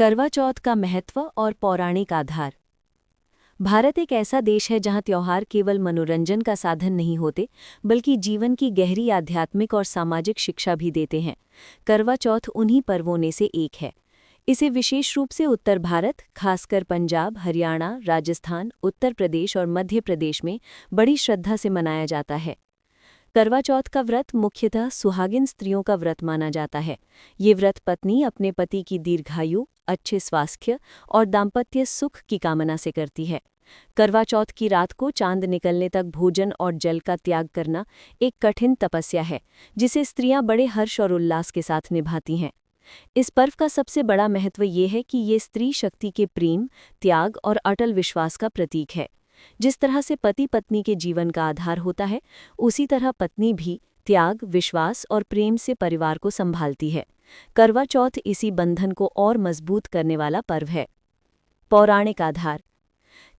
करवा चौथ का महत्व और पौराणिक आधार। भारत एक ऐसा देश है जहां त्योहार केवल मनोरंजन का साधन नहीं होते, बल्कि जीवन की गहरी आध्यात्मिक और सामाजिक शिक्षा भी देते हैं। करवा चौथ उन्हीं पर्वों में से एक है। इसे विशेष रूप से उत्तर भारत, खासकर पंजाब, हरियाणा, राजस्थान, उत्तर प्रदेश और मध्य प्रदेश में बड़ी श्रद्धा से मनाया जाता है। करवा चौथ का व्रत मुख्यतः सुहागिन स्त्रियों का व्रत माना जाता है। ये व्रत पत्नी अपने पति की दीर्घायु, अच्छे स्वास्थ्य और दाम्पत्य सुख की कामना से करती है। करवा चौथ की रात को चांद निकलने तक भोजन और जल का त्याग करना एक कठिन तपस्या है, जिसे स्त्रियां बड़े हर्ष और उल्लास के साथ निभाती हैं। इस पर्व का सबसे बड़ा महत्व ये है कि ये स्त्री शक्ति के प्रेम, त्याग और अटल विश्वास का प्रतीक है। जिस तरह से पति पत्नी के जीवन का आधार होता है, उसी तरह पत्नी भी त्याग, विश्वास और प्रेम से परिवार को संभालती है। करवा चौथ इसी बंधन को और मजबूत करने वाला पर्व है। पौराणिक आधार।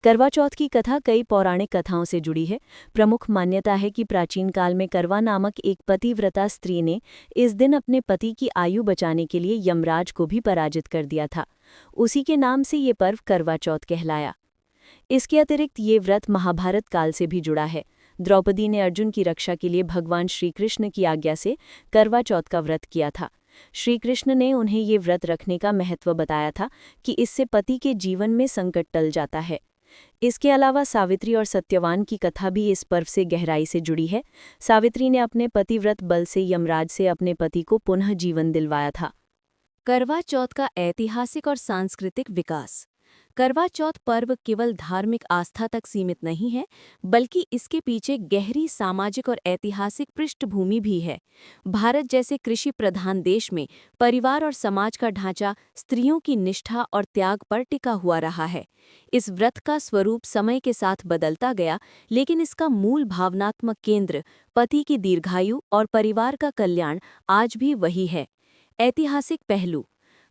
करवा चौथ की कथा कई पौराणिक कथाओं से जुड़ी है। प्रमुख मान्यता है कि प्राचीन काल में करवा नामक एक पतिव्रता स्त्री ने इस दिन अपने पति की आयु बचाने के लिए यमराज को भी पराजित कर दिया था। उसी के नाम से ये पर्व करवा चौथ कहलाया। इसके अतिरिक्त ये व्रत महाभारत काल से भी जुड़ा है। द्रौपदी ने अर्जुन की रक्षा के लिए भगवान श्रीकृष्ण की आज्ञा से करवा चौथ का व्रत किया था। श्रीकृष्ण ने उन्हें ये व्रत रखने का महत्व बताया था कि इससे पति के जीवन में संकट टल जाता है। इसके अलावा सावित्री और सत्यवान की कथा भी इस पर्व से गहराई से जुड़ी है। सावित्री ने अपने पतिव्रत बल से यमराज से अपने पति को पुनः जीवन दिलवाया था। करवा चौथ का ऐतिहासिक और सांस्कृतिक विकास। करवा चौथ पर्व केवल धार्मिक आस्था तक सीमित नहीं है, बल्कि इसके पीछे गहरी सामाजिक और ऐतिहासिक पृष्ठभूमि भी है। भारत जैसे कृषि प्रधान देश में परिवार और समाज का ढांचा स्त्रियों की निष्ठा और त्याग पर टिका हुआ रहा है। इस व्रत का स्वरूप समय के साथ बदलता गया, लेकिन इसका मूल भावनात्मक केंद्र पति की दीर्घायु और परिवार का कल्याण आज भी वही है। ऐतिहासिक पहलू।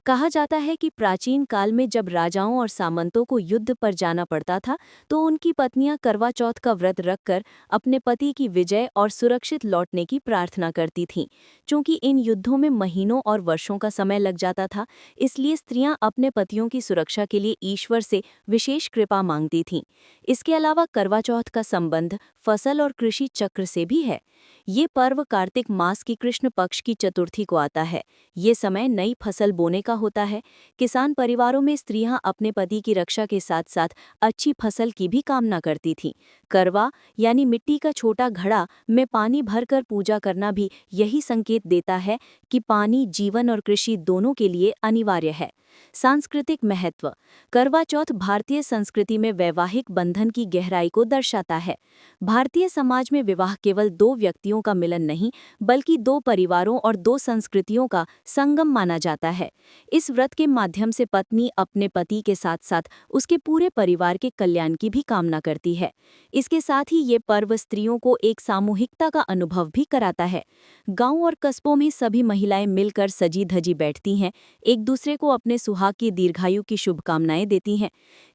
कहा जाता है कि प्राचीन काल में जब राजाओं और सामंतों को युद्ध पर जाना पड़ता था, तो उनकी पत्नियां करवा चौथ का व्रत रखकर अपने पति की विजय और सुरक्षित लौटने की प्रार्थना करती थीं। चूंकि इन युद्धों में महीनों और वर्षों का समय लग जाता था, इसलिए स्त्रियां अपने पतियों की सुरक्षा के लिए ईश्वर से विशेष कृपा मांगती थीं। इसके अलावा करवा चौथ का संबंध फसल और कृषि चक्र से भी है। ये पर्व कार्तिक मास की कृष्ण पक्ष की चतुर्थी को आता है। ये समय नई फसल बोने का होता है। किसान परिवारों में स्त्रियां अपने पति की रक्षा के साथ साथ अच्छी फसल की भी कामना करती थीं। करवा यानी मिट्टी का छोटा घड़ा में पानी भरकर पूजा करना भी यही संकेत देता है कि पानी जीवन और कृषि दोनों के लिए अनिवार्य है। सांस्कृतिक महत्व। करवा चौथ भारतीय संस्कृति में वैवाहिक बंधन की गहराई को दर्शाता है। भारतीय समाज में विवाह केवल दो व्यक्तियों का मिलन नहीं, बल्कि दो परिवारों और दो संस्कृतियों का संगम माना जाता है। इस व्रत के माध्यम से पत्नी अपने पति के साथ साथ उसके पूरे परिवार के कल्याण की भी कामना करती है। इसके साथ ही ये पर्व स्त्रियों को एक सामूहिकता का अनुभव भी कराता है। गांव और कस्बों में सभी महिलाएं मिलकर सजी धजी बैठती हैं, एक दूसरे को अपने सुहाग की दीर्घायु की शुभकामनाएं देती हैं।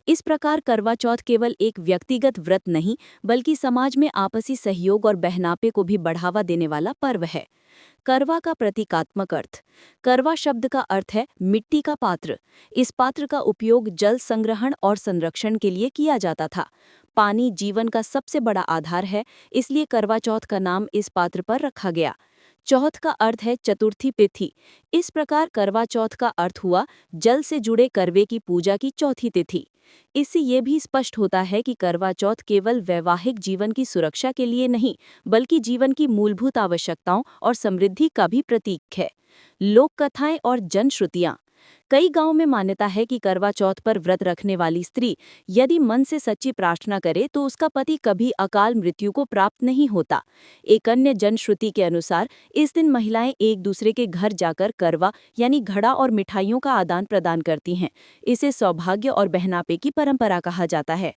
इस प्रकार करवा चौथ केवल एक व्यक्तिगत व्रत नहीं, बल्कि समाज में आपसी सहयोग और बहनापे को भी बढ़ावा देने वाला पर्व है। करवा का प्रतीकात्मक अर्थ। करवा शब्द का अर्थ है मिट्टी का पात्र। इस पात्र का उपयोग जल संग्रहण और संरक्षण के लिए किया जाता था। पानी जीवन का सबसे बड़ा आधार है, इसलिए करवा चौथ का नाम इस पात्र पर रखा गया। चौथ का अर्थ है चतुर्थी तिथि। इस प्रकार करवा चौथ का अर्थ हुआ जल से जुड़े करवे की पूजा की चौथी तिथि। इससे ये भी स्पष्ट होता है कि करवा चौथ केवल वैवाहिक जीवन की सुरक्षा के लिए नहीं, बल्कि जीवन की मूलभूत आवश्यकताओं और समृद्धि का भी प्रतीक है। लोक कथाएं और जनश्रुतियाँ। कई गांवों में मान्यता है कि करवा चौथ पर व्रत रखने वाली स्त्री यदि मन से सच्ची प्रार्थना करे तो उसका पति कभी अकाल मृत्यु को प्राप्त नहीं होता। एक अन्य जनश्रुति के अनुसार इस दिन महिलाएं एक दूसरे के घर जाकर करवा यानी घड़ा और मिठाइयों का आदान प्रदान करती हैं। इसे सौभाग्य और बहनापे की परंपरा कहा जाता है।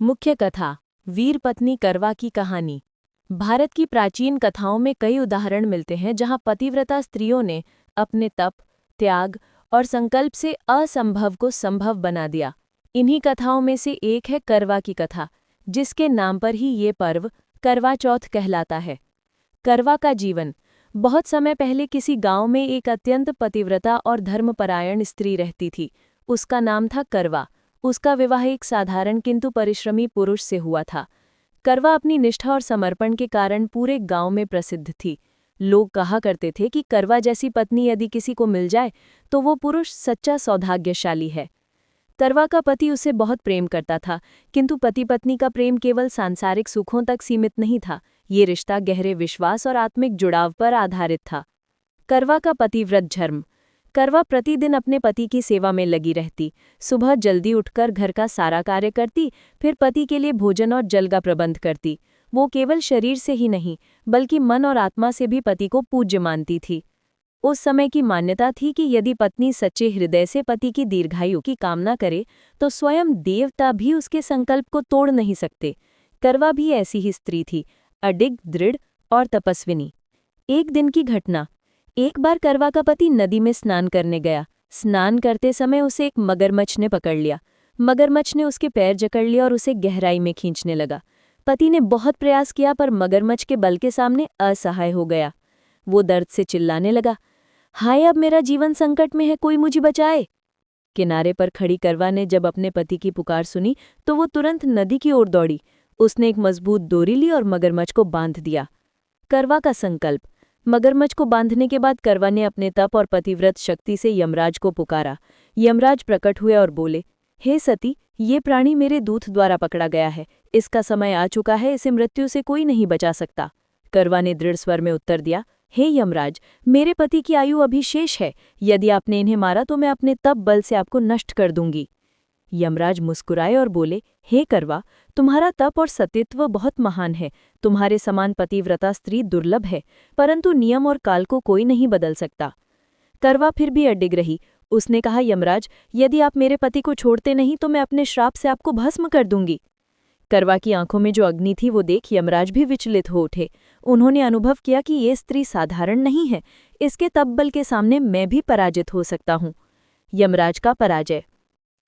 मुख्य कथा। वीर पत्नी करवा की कहानी। भारत की प्राचीन कथाओं में कई उदाहरण मिलते हैं जहां पतिव्रता स्त्रियों ने अपने तप, त्याग और संकल्प से असंभव को संभव बना दिया। इन्हीं कथाओं में से एक है करवा की कथा, जिसके नाम पर ही ये पर्व करवा चौथ कहलाता है। करवा का जीवन। बहुत समय पहले किसी गांव में एक अत्यंत पतिव्रता और धर्मपरायण स्त्री रहती थी। उसका नाम था करवा। उसका विवाह एक साधारण किंतु परिश्रमी पुरुष से हुआ था। करवा अपनी निष्ठा और समर्पण के कारण पूरे गांव में प्रसिद्ध थी। लोग कहा करते थे कि करवा जैसी पत्नी यदि किसी को मिल जाए तो वो पुरुष सच्चा सौभाग्यशाली है। करवा का पति उसे बहुत प्रेम करता था, किंतु पति पत्नी का प्रेम केवल सांसारिक सुखों तक सीमित नहीं था। ये रिश्ता गहरे विश्वास और आत्मिक जुड़ाव पर आधारित था। करवा का पतिव्रत धर्म। करवा प्रतिदिन अपने पति की सेवा में लगी रहती। सुबह जल्दी उठकर घर का सारा कार्य करती, फिर पति के लिए भोजन और जल का प्रबंध करती। वो केवल शरीर से ही नहीं बल्कि मन और आत्मा से भी पति को पूज्य मानती थी। उस समय की मान्यता थी कि यदि पत्नी सच्चे हृदय से पति की दीर्घायु की कामना करे तो स्वयं देवता भी उसके संकल्प को तोड़ नहीं सकते। करवा भी ऐसी ही स्त्री थी, अडिग, दृढ़ और तपस्विनी। एक दिन की घटना। एक बार करवा का पति नदी में स्नान करने गया। स्नान करते समय उसे एक मगरमच्छ ने पकड़ लिया। मगरमच्छ ने उसके पैर जकड़ लिया और उसे गहराई में खींचने लगा। पति ने बहुत प्रयास किया पर मगरमच्छ के बल के सामने असहाय हो गया। वो दर्द से चिल्लाने लगा, हाय अब मेरा जीवन संकट में है, कोई मुझे बचाए। किनारे पर खड़ी करवा ने जब अपने पति की पुकार सुनी तो वो तुरंत नदी की ओर दौड़ी। उसने एक मजबूत डोरी ली और मगरमच्छ को बांध दिया। करवा का संकल्प। मगरमच्छ को बांधने के बाद करवा ने अपने तप और पतिव्रत शक्ति से यमराज को पुकारा। यमराज प्रकट हुए और बोले, हे सती, ये प्राणी मेरे दूत द्वारा पकड़ा गया है। इसका समय आ चुका है, इसे मृत्यु से कोई नहीं बचा सकता। करवा ने दृढ़ स्वर में उत्तर दिया, हे यमराज, मेरे पति की आयु अभी शेष है। यदि आपने इन्हें मारा तो मैं अपने तप बल से आपको नष्ट कर दूंगी। यमराज मुस्कुराए और बोले, हे करवा, तुम्हारा तप और सतीत्व बहुत महान है। तुम्हारे समान पतिव्रता स्त्री दुर्लभ है, परंतु नियम और काल को कोई नहीं बदल सकता। करवा फिर भी अडिग रही। उसने कहा, यमराज, यदि आप मेरे पति को छोड़ते नहीं तो मैं अपने श्राप से आपको भस्म कर दूंगी। करवा की आंखों में जो अग्नि थी वो देख यमराज भी विचलित हो उठे। उन्होंने अनुभव किया कि ये स्त्री साधारण नहीं है, इसके तप बल के सामने मैं भी पराजित हो सकता हूँ। यमराज का पराजय।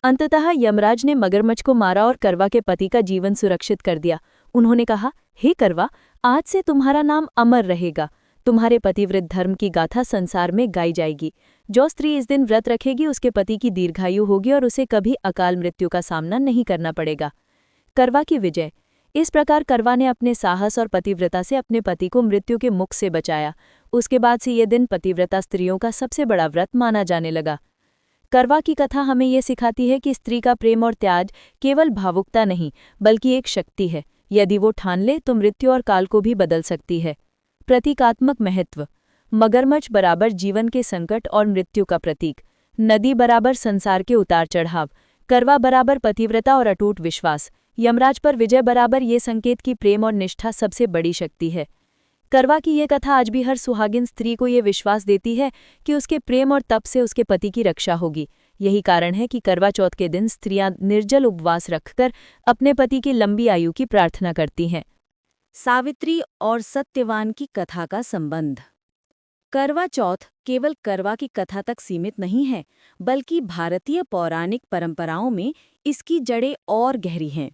अंततः यमराज ने मगरमच्छ को मारा और करवा के पति का जीवन सुरक्षित कर दिया। उन्होंने कहा, हे करवा, आज से तुम्हारा नाम अमर रहेगा। तुम्हारे पतिव्रत धर्म की गाथा संसार में गाई जाएगी। जो स्त्री इस दिन व्रत रखेगी उसके पति की दीर्घायु होगी और उसे कभी अकाल मृत्यु का सामना नहीं करना पड़ेगा। करवा की विजय। इस प्रकार करवा ने अपने साहस और पतिव्रता से अपने पति को मृत्यु के मुख से बचाया। उसके बाद से ये दिन पतिव्रता स्त्रियों का सबसे बड़ा व्रत माना जाने लगा। करवा की कथा हमें ये सिखाती है कि स्त्री का प्रेम और त्याग केवल भावुकता नहीं बल्कि एक शक्ति है। यदि वो ठान ले तो मृत्यु और काल को भी बदल सकती है। प्रतीकात्मक महत्व। मगरमच्छ बराबर जीवन के संकट और मृत्यु का प्रतीक। नदी बराबर संसार के उतार चढ़ाव। करवा बराबर पतिव्रता और अटूट विश्वास। यमराज पर विजय बराबर ये संकेत कि प्रेम और निष्ठा सबसे बड़ी शक्ति है। करवा की ये कथा आज भी हर सुहागिन स्त्री को ये विश्वास देती है कि उसके प्रेम और तप से उसके पति की रक्षा होगी। यही कारण है कि करवा चौथ के दिन स्त्रियां निर्जल उपवास रखकर अपने पति की लंबी आयु की प्रार्थना करती हैं। सावित्री और सत्यवान की कथा का संबंध। करवा चौथ केवल करवा की कथा तक सीमित नहीं है, बल्कि भारतीय पौराणिक परंपराओं में इसकी जड़ें और गहरी हैं।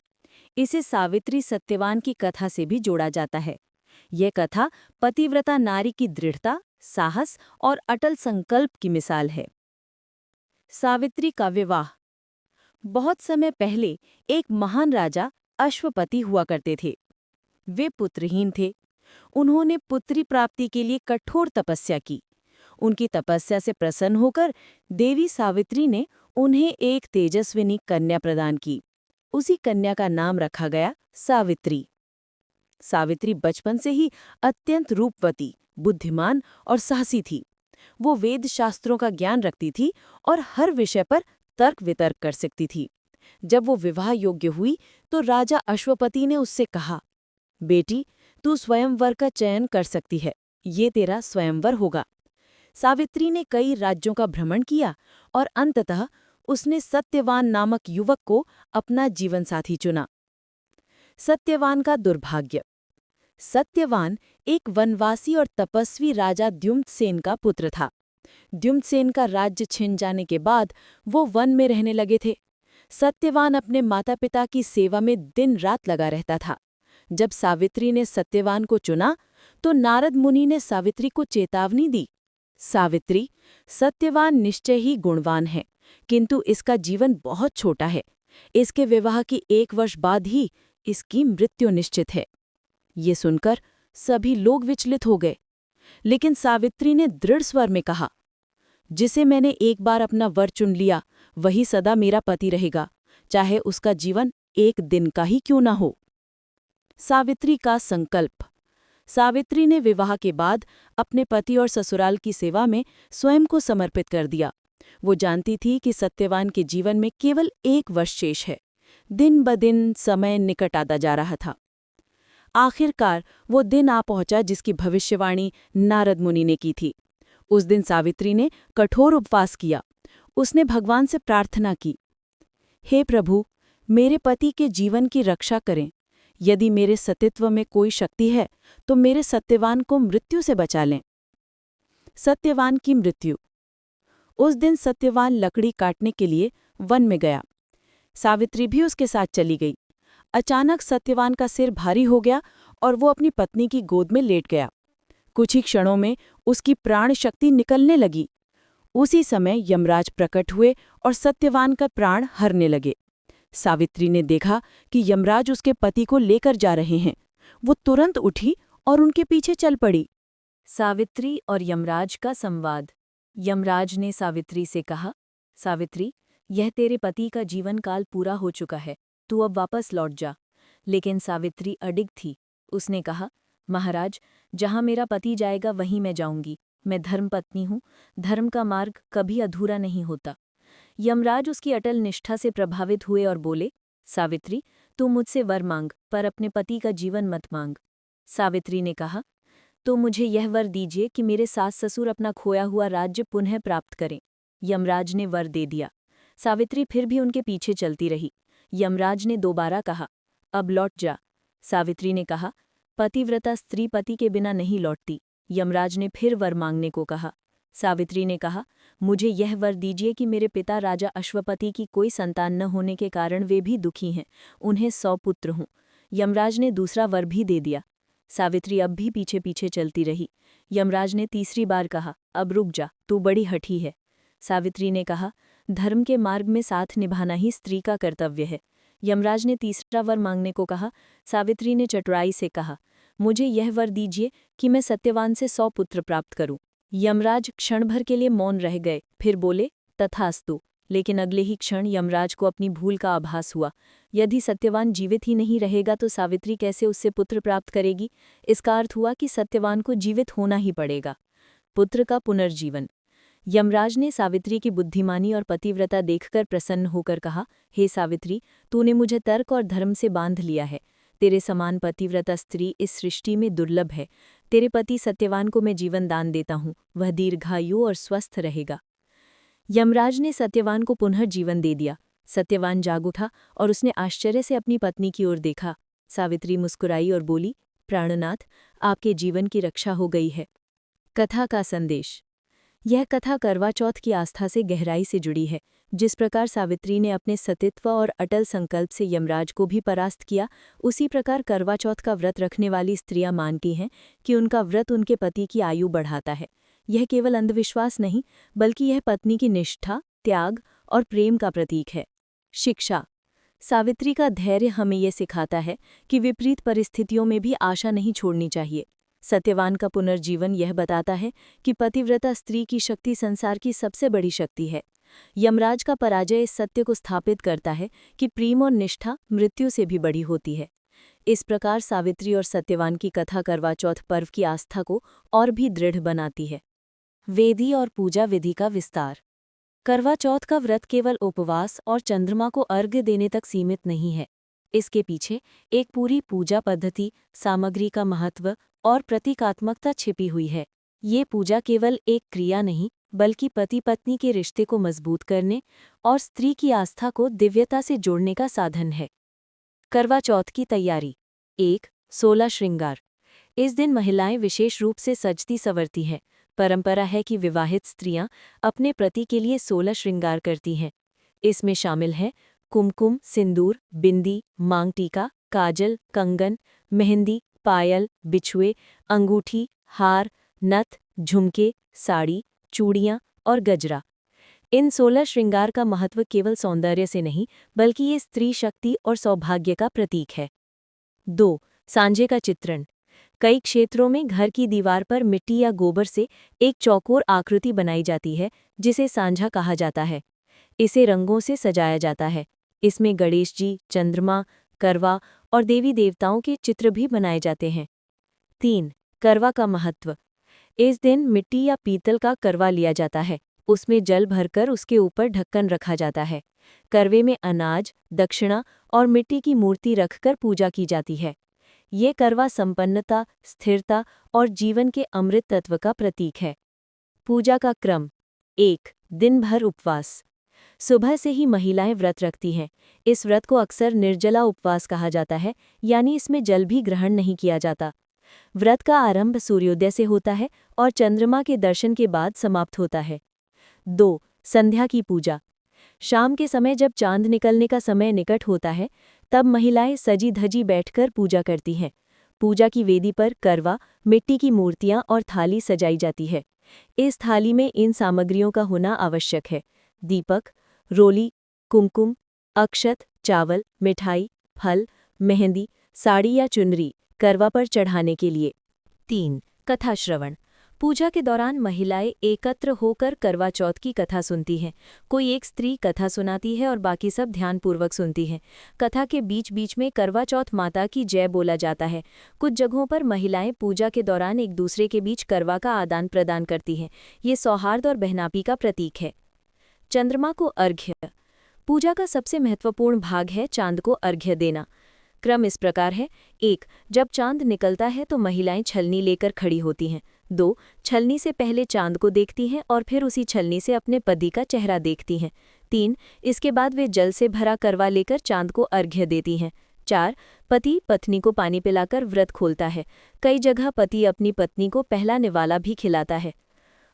इसे सावित्री सत्यवान की कथा से भी जोड़ा जाता है। यह कथा पतिव्रता नारी की दृढ़ता, साहस और अटल संकल्प की मिसाल है। सावित्री का विवाह। बहुत समय पहले एक महान राजा अश्वपति हुआ करते थे। वे पुत्रहीन थे। उन्होंने पुत्री प्राप्ति के लिए कठोर तपस्या की। उनकी तपस्या से प्रसन्न होकर देवी सावित्री ने उन्हें एक तेजस्विनी कन्या प्रदान की। उसी कन्या का नाम रखा गया सावित्री। सावित्री बचपन से ही अत्यंत रूपवती, बुद्धिमान और साहसी थी। वो वेद शास्त्रों का ज्ञान रखती थी और हर विषय पर तर्क वितर्क कर सकती थी। जब वो विवाह योग्य हुई तो राजा अश्वपति ने उससे कहा, बेटी, तू स्वयंवर का चयन कर सकती है, ये तेरा स्वयंवर होगा। सावित्री ने कई राज्यों का भ्रमण किया और अंततः उसने सत्यवान नामक युवक को अपना जीवनसाथी चुना। सत्यवान का दुर्भाग्य। सत्यवान एक वनवासी और तपस्वी राजा द्युम्नसेन का पुत्र था। द्युम्नसेन का राज्य छिन जाने के बाद वो वन में रहने लगे थे। सत्यवान अपने माता पिता की सेवा में दिन रात लगा रहता था। जब सावित्री ने सत्यवान को चुना तो नारद मुनि ने सावित्री को चेतावनी दी, सावित्री, सत्यवान निश्चय ही गुणवान है, किंतु इसका जीवन बहुत छोटा है। इसके विवाह की 1 वर्ष बाद ही इसकी मृत्यु निश्चित है। ये सुनकर सभी लोग विचलित हो गए, लेकिन सावित्री ने दृढ़ स्वर में कहा, जिसे मैंने एक बार अपना वर चुन लिया वही सदा मेरा पति रहेगा, चाहे उसका जीवन 1 दिन का ही क्यों न हो। सावित्री का संकल्प। सावित्री ने विवाह के बाद अपने पति और ससुराल की सेवा में स्वयं को समर्पित कर दिया। वो जानती थी कि सत्यवान के जीवन में केवल 1 वर्ष शेष है। दिन ब दिन समय निकट आता जा रहा था। आखिरकार वो दिन आ पहुंचा जिसकी भविष्यवाणी नारद मुनि ने की थी। उस दिन सावित्री ने कठोर उपवास किया। उसने भगवान से प्रार्थना की, हे प्रभु, मेरे पति के जीवन की रक्षा करें। यदि मेरे सतीत्व में कोई शक्ति है तो मेरे सत्यवान को मृत्यु से बचा लें। सत्यवान की मृत्यु। उस दिन सत्यवान लकड़ी काटने के लिए वन में गया। सावित्री भी उसके साथ चली गई। अचानक सत्यवान का सिर भारी हो गया और वो अपनी पत्नी की गोद में लेट गया। कुछ ही क्षणों में उसकी प्राण शक्ति निकलने लगी। उसी समय यमराज प्रकट हुए और सत्यवान का प्राण हरने लगे। सावित्री ने देखा कि यमराज उसके पति को लेकर जा रहे हैं। वो तुरंत उठी और उनके पीछे चल पड़ी। सावित्री और यमराज का संवाद। यमराज ने सावित्री से कहा, सावित्री, यह तेरे पति का जीवन काल पूरा हो चुका है, तू अब वापस लौट जा। लेकिन सावित्री अडिग थी। उसने कहा, महाराज, जहाँ मेरा पति जाएगा वहीं मैं जाऊंगी। मैं धर्मपत्नी हूँ, धर्म का मार्ग कभी अधूरा नहीं होता। यमराज उसकी अटल निष्ठा से प्रभावित हुए और बोले, सावित्री, तू मुझसे वर मांग, पर अपने पति का जीवन मत मांग। सावित्री ने कहा, तो मुझे यह वर दीजिए कि मेरे सास ससुर अपना खोया हुआ राज्य पुनः प्राप्त करें। यमराज ने वर दे दिया। सावित्री फिर भी उनके पीछे चलती रही। यमराज ने दोबारा कहा, अब लौट जा। सावित्री ने कहा, पतिव्रता स्त्री पति के बिना नहीं लौटती। यमराज ने फिर वर मांगने को कहा। सावित्री ने कहा, मुझे यह वर दीजिए कि मेरे पिता राजा अश्वपति की कोई संतान न होने के कारण वे भी दुखी हैं, उन्हें 100 पुत्र हों। यमराज ने दूसरा वर भी दे दिया। सावित्री अब भी पीछे पीछे चलती रही। यमराज ने तीसरी बार कहा, अब रुक जा, तू बड़ी हठी है। सावित्री ने कहा, धर्म के मार्ग में साथ निभाना ही स्त्री का कर्तव्य है। यमराज ने तीसरा वर मांगने को कहा। सावित्री ने चतुराई से कहा, मुझे यह वर दीजिए कि मैं सत्यवान से 100 पुत्र प्राप्त करूं। यमराज क्षण भर के लिए मौन रह गए, फिर बोले, तथास्तु। लेकिन अगले ही क्षण यमराज को अपनी भूल का आभास हुआ। यदि सत्यवान जीवित ही नहीं रहेगा तो सावित्री कैसे उससे पुत्र प्राप्त करेगी। इसका अर्थ हुआ कि सत्यवान को जीवित होना ही पड़ेगा। पुत्र का पुनर्जीवन। यमराज ने सावित्री की बुद्धिमानी और पतिव्रता देखकर प्रसन्न होकर कहा, हे सावित्री, तूने मुझे तर्क और धर्म से बांध लिया है। तेरे समान पतिव्रता स्त्री इस सृष्टि में दुर्लभ है। तेरे पति सत्यवान को मैं जीवन दान देता हूँ, वह दीर्घायु और स्वस्थ रहेगा। यमराज ने सत्यवान को पुनः जीवन दे दिया। सत्यवान जाग उठा और उसने आश्चर्य से अपनी पत्नी की ओर देखा। सावित्री मुस्कुराई और बोली, प्राणनाथ, आपके जीवन की रक्षा हो गई है। कथा का संदेश। यह कथा करवा चौथ की आस्था से गहराई से जुड़ी है। जिस प्रकार सावित्री ने अपने सतीत्व और अटल संकल्प से यमराज को भी परास्त किया, उसी प्रकार करवा चौथ का व्रत रखने वाली स्त्रियां मानती हैं कि उनका व्रत उनके पति की आयु बढ़ाता है। यह केवल अंधविश्वास नहीं, बल्कि यह पत्नी की निष्ठा, त्याग और प्रेम का प्रतीक है। शिक्षा। सावित्री का धैर्य हमें यह सिखाता है कि विपरीत परिस्थितियों में भी आशा नहीं छोड़नी चाहिए। सत्यवान का पुनर्जीवन यह बताता है कि पतिव्रता स्त्री की शक्ति संसार की सबसे बड़ी शक्ति है। यमराज का पराजय इस सत्य को स्थापित करता है कि प्रेम और निष्ठा मृत्यु से भी बड़ी होती है। इस प्रकार सावित्री और सत्यवान की कथा करवा चौथ पर्व की आस्था को और भी दृढ़ बनाती है। वेदी और पूजा विधि का विस्तार। करवा चौथ का व्रत केवल उपवास और चंद्रमा को अर्घ्य देने तक सीमित नहीं है। इसके पीछे एक पूरी पूजा पद्धति, सामग्री का महत्व और प्रतीकात्मकता छिपी हुई है। ये पूजा केवल एक क्रिया नहीं, बल्कि पति पत्नी के रिश्ते को मजबूत करने और स्त्री की आस्था को दिव्यता से जोड़ने का साधन है। करवा चौथ की तैयारी। 1. 16 श्रृंगार। इस दिन महिलाएं विशेष रूप से सजती संवरती हैं। परंपरा है कि विवाहित स्त्रियां अपने पति के लिए 16 श्रृंगार करती हैं। इसमें शामिल हैं कुमकुम, सिंदूर, बिंदी, मांग टीका, काजल, कंगन, मेहंदी, पायल, बिछुए, अंगूठी, हार, नथ, झुमके, साड़ी, चूड़ियाँ और गजरा। इन 16 श्रृंगार का महत्व केवल सौंदर्य से नहीं बल्कि ये स्त्री शक्ति और सौभाग्य का प्रतीक है। 2. सांझे का चित्रण। कई क्षेत्रों में घर की दीवार पर मिट्टी या गोबर से एक चौकोर आकृति बनाई जाती है जिसे सांझा कहा जाता है। इसे रंगों से सजाया जाता है। इसमें गणेश जी, चंद्रमा, करवा और देवी देवताओं के चित्र भी बनाए जाते हैं। 3. करवा का महत्व। इस दिन मिट्टी या पीतल का करवा लिया जाता है। उसमें जल भरकर उसके ऊपर ढक्कन रखा जाता है। करवे में अनाज, दक्षिणा और मिट्टी की मूर्ति रखकर पूजा की जाती है। ये करवा संपन्नता, स्थिरता और जीवन के अमृत तत्व का प्रतीक है। पूजा का क्रम। 1. दिन भर उपवास। सुबह से ही महिलाएं व्रत रखती हैं। इस व्रत को अक्सर निर्जला उपवास कहा जाता है, यानी इसमें जल भी ग्रहण नहीं किया जाता। व्रत का आरंभ सूर्योदय से होता है और चंद्रमा के दर्शन के बाद समाप्त होता है। 2. संध्या की पूजा। शाम के समय जब चांद निकलने का समय निकट होता है, तब महिलाएं सजी धजी बैठकर पूजा करती हैं। पूजा की वेदी पर करवा, मिट्टी की मूर्तियां और थाली सजाई जाती है। इस थाली में इन सामग्रियों का होना आवश्यक है: दीपक, रोली, कुमकुम, अक्षत, चावल, मिठाई, फल, मेहंदी, साड़ी या चुनरी करवा पर चढ़ाने के लिए। 3. कथा श्रवण। पूजा के दौरान महिलाएं एकत्र होकर करवा चौथ की कथा सुनती हैं। कोई एक स्त्री कथा सुनाती है और बाकी सब ध्यानपूर्वक सुनती हैं। कथा के बीच बीच में करवा चौथ माता की जय बोला जाता है। कुछ जगहों पर महिलाएं पूजा के दौरान एक दूसरे के बीच करवा का आदान प्रदान करती हैं। ये सौहार्द और बहनापी का प्रतीक है। चंद्रमा को अर्घ्य। पूजा का सबसे महत्वपूर्ण भाग है चांद को अर्घ्य देना। क्रम इस प्रकार है: 1. जब चांद निकलता है तो महिलाएं छलनी लेकर खड़ी होती हैं। 2. छलनी से पहले चांद को देखती हैं और फिर उसी छलनी से अपने पति का चेहरा देखती हैं। 3. इसके बाद वे जल से भरा करवा लेकर चांद को अर्घ्य देती हैं। 4. पति पत्नी को पानी पिलाकर व्रत खोलता है। कई जगह पति अपनी पत्नी को पहला निवाला भी खिलाता है।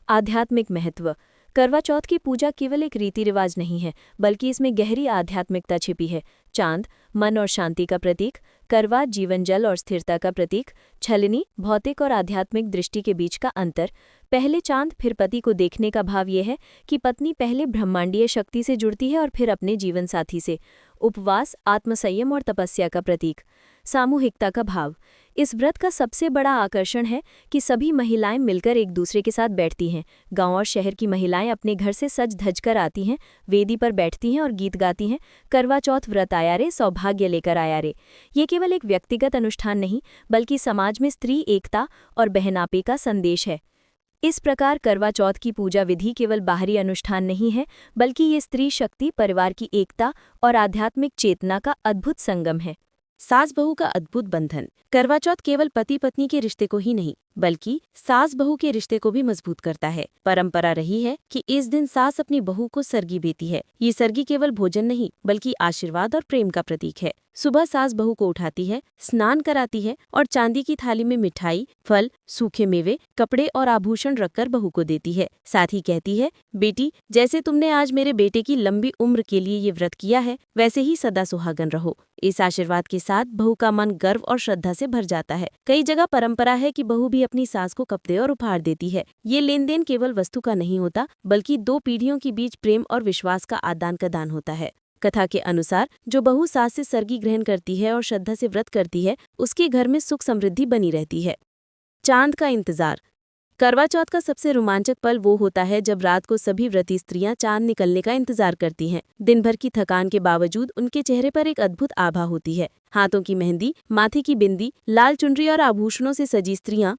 आध्यात्मिक महत्व। करवा चौथ की पूजा केवल एक रीति रिवाज नहीं है, बल्कि इसमें गहरी आध्यात्मिकता छिपी है। चांद मन और शांति का प्रतीक, करवा जीवन जल और स्थिरता का प्रतीक, छलनी भौतिक और आध्यात्मिक दृष्टि के बीच का अंतर। पहले चांद फिर पति को देखने का भाव यह है कि पत्नी पहले ब्रह्मांडीय शक्ति से जुड़ती है और फिर अपने जीवन साथी से। उपवास आत्मसंयम और तपस्या का प्रतीक। सामूहिकता का भाव। इस व्रत का सबसे बड़ा आकर्षण है कि सभी महिलाएं मिलकर एक दूसरे के साथ बैठती हैं। गांव और शहर की महिलाएं अपने घर से सज धज कर आती हैं, वेदी पर बैठती हैं और गीत गाती हैं: करवा चौथ व्रत आया रे, सौभाग्य लेकर आया रे। ये केवल एक व्यक्तिगत अनुष्ठान नहीं, बल्कि समाज में स्त्री एकता और बहनापे का संदेश है। इस प्रकार करवा चौथ की पूजा विधि केवल बाहरी अनुष्ठान नहीं है, बल्कि ये स्त्री शक्ति, परिवार की एकता और आध्यात्मिक चेतना का अद्भुत संगम है। सास बहू का अद्भुत बंधन। करवा चौथ केवल पति पत्नी के रिश्ते को ही नहीं, बल्कि सास बहू के रिश्ते को भी मजबूत करता है। परंपरा रही है कि इस दिन सास अपनी बहू को सरगी देती है। ये सरगी केवल भोजन नहीं, बल्कि आशीर्वाद और प्रेम का प्रतीक है। सुबह सास बहू को उठाती है, स्नान कराती है और चांदी की थाली में मिठाई, फल, सूखे मेवे, कपड़े और आभूषण रखकर बहू को देती है। साथ ही कहती है, बेटी, जैसे तुमने आज मेरे बेटे की लंबी उम्र के लिए ये व्रत किया है, वैसे ही सदा सुहागन रहो। इस आशीर्वाद के साथ बहू का मन गर्व और श्रद्धा से भर जाता है। कई जगह परंपरा है कि बहू भी अपनी सास को कपड़े और उपहार देती है। ये लेन देन केवल वस्तु का नहीं होता, बल्कि दो पीढ़ियों के बीच प्रेम और विश्वास का आदान प्रदान होता है। कथा के अनुसार जो बहू सास से सरगी ग्रहण करती है और श्रद्धा से व्रत करती है, उसके घर में सुख समृद्धि बनी रहती है। चांद का इंतजार। करवा चौथ का सबसे रोमांचक पल वो होता है जब रात को सभी व्रती स्त्रियां चांद निकलने का इंतजार करती हैं। दिन भर की थकान के बावजूद उनके चेहरे पर एक अद्भुत आभा होती है। हाथों की मेहंदी, माथे की बिंदी, लाल चुनरी और आभूषणों से सजी स्त्रियां